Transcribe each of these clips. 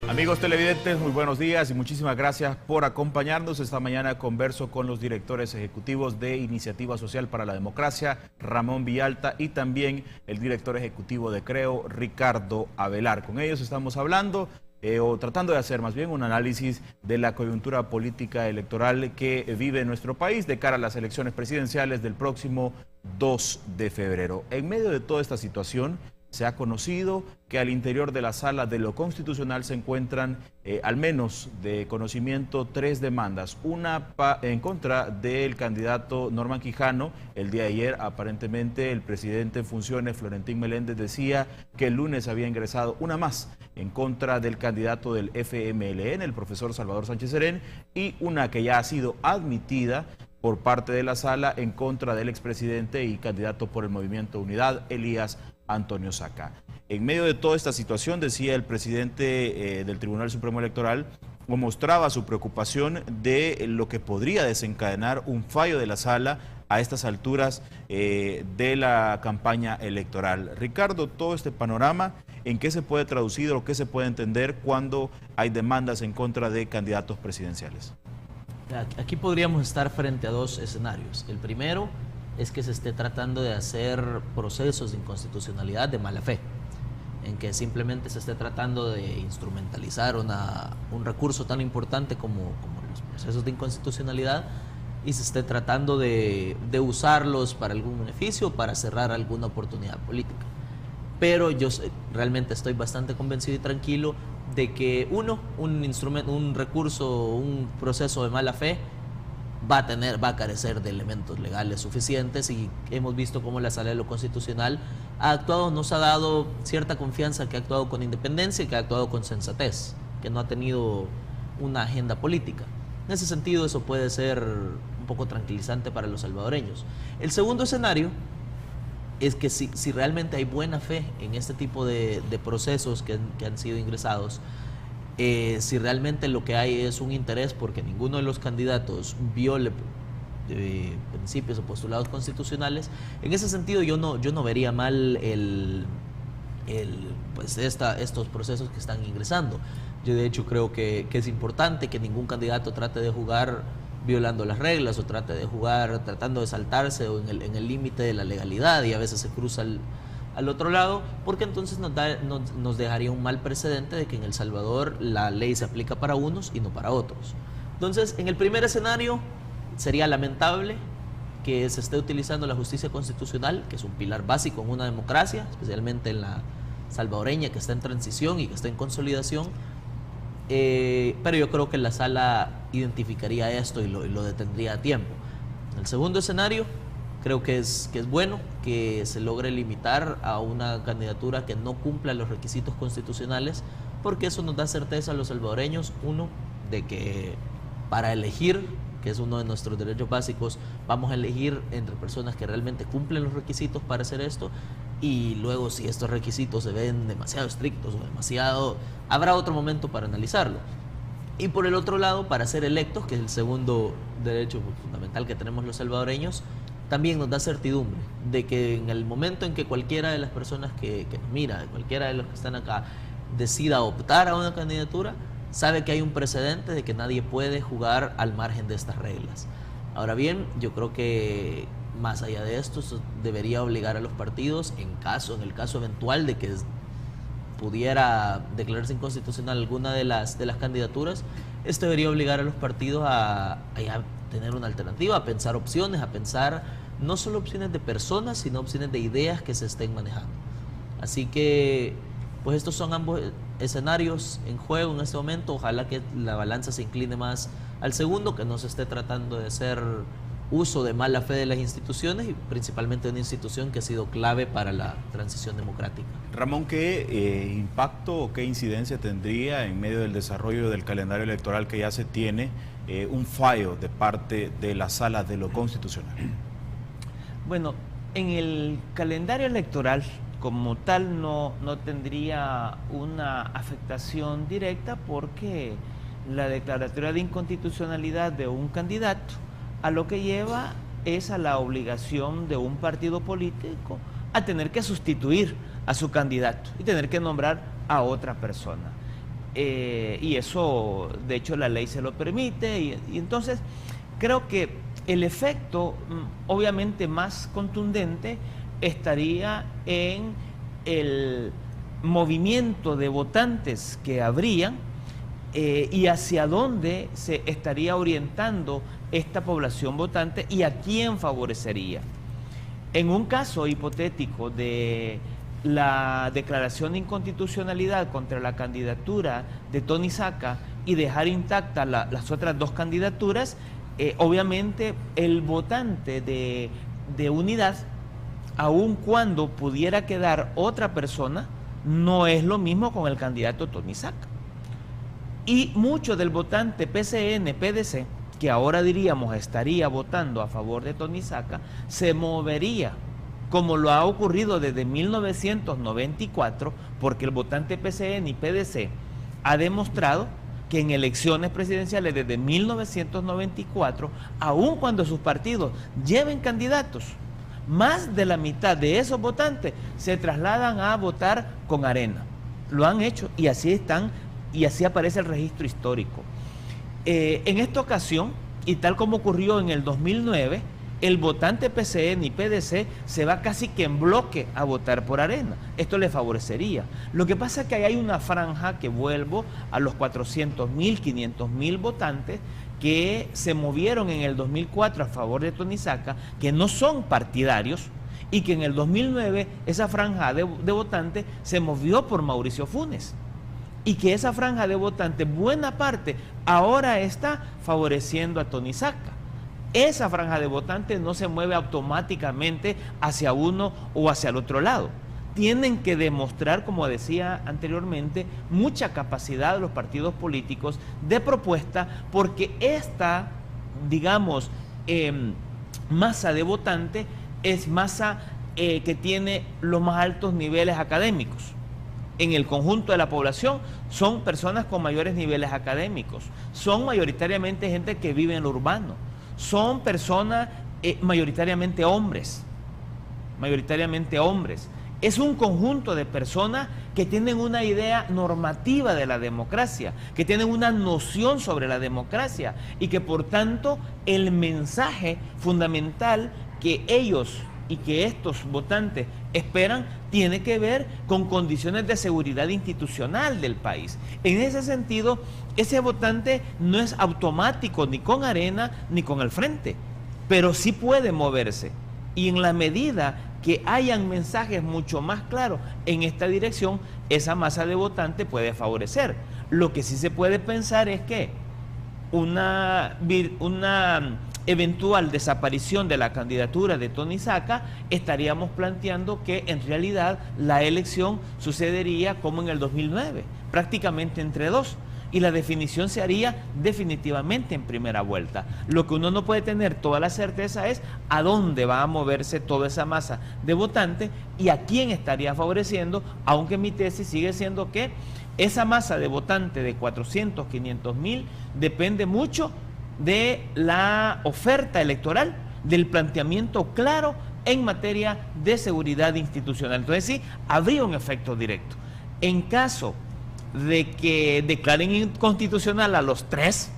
Amigos televidentes, muy buenos días y muchísimas gracias por acompañarnos. Esta mañana converso con los directores ejecutivos de Iniciativa Social para la Democracia, Ramón Villalta, y también el director ejecutivo de Creo, Ricardo Avelar. Con ellos estamos hablando o tratando de hacer más bien un análisis de la coyuntura política electoral que vive nuestro país de cara a las elecciones presidenciales del próximo 2 de febrero. En medio de toda esta situación, se ha conocido que al interior de la Sala de lo Constitucional se encuentran, al menos de conocimiento, 3 demandas. Una en contra del candidato Norman Quijano. El día de ayer, aparentemente, el presidente en funciones, Florentín Meléndez, decía que el lunes había ingresado una más en contra del candidato del FMLN, el profesor Salvador Sánchez Serén, y una que ya ha sido admitida por parte de la Sala en contra del expresidente y candidato por el Movimiento Unidad, Elías Antonio Saca. En medio de toda esta situación, decía el presidente del Tribunal Supremo Electoral, mostraba su preocupación de lo que podría desencadenar un fallo de la Sala a estas alturas de la campaña electoral. Ricardo, todo este panorama, ¿en qué se puede traducir o qué se puede entender cuando hay demandas en contra de candidatos presidenciales? Aquí podríamos estar frente a dos escenarios. El primero es que se esté tratando de hacer procesos de inconstitucionalidad de mala fe, en que simplemente se esté tratando de instrumentalizar un recurso tan importante como los procesos de inconstitucionalidad y se esté tratando de usarlos para algún beneficio, para cerrar alguna oportunidad política. Pero yo realmente estoy bastante convencido y tranquilo de que un recurso, un proceso de mala fe va a carecer de elementos legales suficientes, y hemos visto cómo la Sala de lo Constitucional ha actuado, nos ha dado cierta confianza, que ha actuado con independencia y que ha actuado con sensatez, que no ha tenido una agenda política. En ese sentido, eso puede ser un poco tranquilizante para los salvadoreños. El segundo escenario es que si realmente hay buena fe en este tipo de procesos que han sido ingresados, si realmente lo que hay es un interés porque ninguno de los candidatos viole principios o postulados constitucionales, en ese sentido yo no vería mal estos procesos que están ingresando. Yo de hecho creo que es importante que ningún candidato trate de jugar violando las reglas o trate de jugar tratando de saltarse o en el límite de la legalidad, y a veces se cruza al otro lado, porque entonces nos dejaría un mal precedente de que en El Salvador la ley se aplica para unos y no para otros. Entonces, en el primer escenario sería lamentable que se esté utilizando la justicia constitucional, que es un pilar básico en una democracia, especialmente en la salvadoreña, que está en transición y que está en consolidación. Pero yo creo que la Sala identificaría esto y lo detendría a tiempo. En el segundo escenario, creo que es bueno que se logre limitar a una candidatura que no cumpla los requisitos constitucionales, porque eso nos da certeza a los salvadoreños, uno, de que para elegir, que es uno de nuestros derechos básicos, vamos a elegir entre personas que realmente cumplen los requisitos para hacer esto, y luego si estos requisitos se ven demasiado estrictos o demasiado, habrá otro momento para analizarlo. Y por el otro lado, para ser electos, que es el segundo derecho fundamental que tenemos los salvadoreños, también nos da certidumbre de que en el momento en que cualquiera de las personas que nos mira, cualquiera de los que están acá, decida optar a una candidatura, sabe que hay un precedente de que nadie puede jugar al margen de estas reglas. Ahora bien, yo creo que más allá de esto, eso debería obligar a los partidos, en el caso eventual de que pudiera declararse inconstitucional alguna de las candidaturas, esto debería obligar a los partidos a tener una alternativa, a pensar opciones, a pensar no solo opciones de personas, sino opciones de ideas que se estén manejando. Así que, pues estos son ambos escenarios en juego en este momento. Ojalá que la balanza se incline más al segundo, que no se esté tratando de hacer uso de mala fe de las instituciones, y principalmente de una institución que ha sido clave para la transición democrática. Ramón, ¿qué impacto o qué incidencia tendría en medio del desarrollo del calendario electoral que ya se tiene un fallo de parte de la Sala de lo Constitucional? Bueno, en el calendario electoral como tal no tendría una afectación directa, porque la declaratoria de inconstitucionalidad de un candidato a lo que lleva es a la obligación de un partido político a tener que sustituir a su candidato y tener que nombrar a otra persona. y eso, de hecho, la ley se lo permite, y entonces creo que el efecto, obviamente más contundente, estaría en el movimiento de votantes que habría y hacia dónde se estaría orientando esta población votante y a quién favorecería. En un caso hipotético de la declaración de inconstitucionalidad contra la candidatura de Tony Saca y dejar intactas las otras dos candidaturas, obviamente el votante de Unidad, aun cuando pudiera quedar otra persona, no es lo mismo con el candidato Tony Saca. Y mucho del votante PCN-PDC, que ahora diríamos estaría votando a favor de Tony Saca, se movería, como lo ha ocurrido desde 1994, porque el votante PCN y PDC ha demostrado que en elecciones presidenciales desde 1994, aun cuando sus partidos lleven candidatos, más de la mitad de esos votantes se trasladan a votar con Arena. Lo han hecho y así están, y así aparece el registro histórico. En esta ocasión, y tal como ocurrió en el 2009, el votante PCN y PDC se va casi que en bloque a votar por Arena. Esto le favorecería. Lo que pasa es que hay una franja, que vuelvo a los 400.000, 500.000 votantes que se movieron en el 2004 a favor de Tony Saca, que no son partidarios, y que en el 2009 esa franja de votantes se movió por Mauricio Funes. Y que esa franja de votantes, buena parte, ahora está favoreciendo a Tony Saca. Esa franja de votantes no se mueve automáticamente hacia uno o hacia el otro lado. Tienen que demostrar, como decía anteriormente, mucha capacidad de los partidos políticos de propuesta, porque esta, digamos, masa de votantes es masa que tiene los más altos niveles académicos. En el conjunto de la población son personas con mayores niveles académicos, son mayoritariamente gente que vive en lo urbano, son personas mayoritariamente hombres. Es un conjunto de personas que tienen una idea normativa de la democracia, que tienen una noción sobre la democracia y que por tanto el mensaje fundamental que ellos y que estos votantes esperan tiene que ver con condiciones de seguridad institucional del país. En ese sentido, ese votante no es automático ni con Arena ni con el Frente, pero sí puede moverse. Y en la medida que hayan mensajes mucho más claros en esta dirección, esa masa de votantes puede favorecer. Lo que sí se puede pensar es que una eventual desaparición de la candidatura de Tony Saca, estaríamos planteando que en realidad la elección sucedería como en el 2009, prácticamente entre dos, y la definición se haría definitivamente en primera vuelta. Lo que uno no puede tener toda la certeza es a dónde va a moverse toda esa masa de votantes y a quién estaría favoreciendo, aunque mi tesis sigue siendo que esa masa de votantes de 400, 500.000 depende mucho de la oferta electoral, del planteamiento claro en materia de seguridad institucional. Entonces sí, habría un efecto directo. En caso de que declaren inconstitucional a los tres,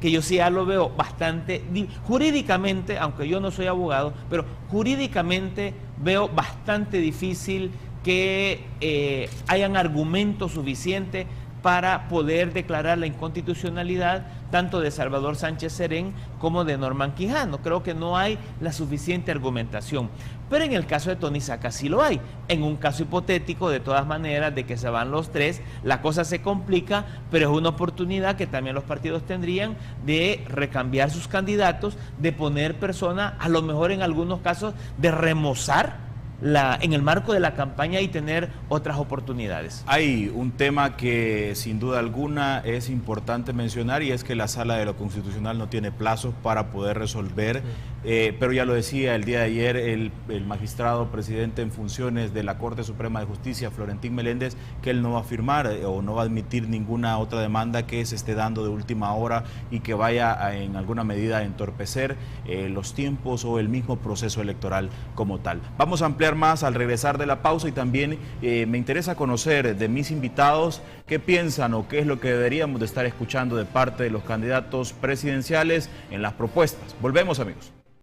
que yo sí ya lo veo bastante, jurídicamente, aunque yo no soy abogado, pero jurídicamente veo bastante difícil que hayan argumentos suficientes para poder declarar la inconstitucionalidad tanto de Salvador Sánchez Serén como de Norman Quijano. Creo que no hay la suficiente argumentación. Pero en el caso de Tony Saca sí lo hay. En un caso hipotético, de todas maneras, de que se van los tres, la cosa se complica, pero es una oportunidad que también los partidos tendrían de recambiar sus candidatos, de poner personas, a lo mejor en algunos casos, de remozar en el marco de la campaña y tener otras oportunidades. Hay un tema que sin duda alguna es importante mencionar, y es que la Sala de lo Constitucional no tiene plazos para poder resolver pero ya lo decía el día de ayer el magistrado presidente en funciones de la Corte Suprema de Justicia, Florentín Meléndez, que él no va a firmar o no va a admitir ninguna otra demanda que se esté dando de última hora y que vaya en alguna medida a entorpecer los tiempos o el mismo proceso electoral como tal. Vamos a ampliar más al regresar de la pausa y también me interesa conocer de mis invitados qué piensan o qué es lo que deberíamos de estar escuchando de parte de los candidatos presidenciales en las propuestas. Volvemos, amigos.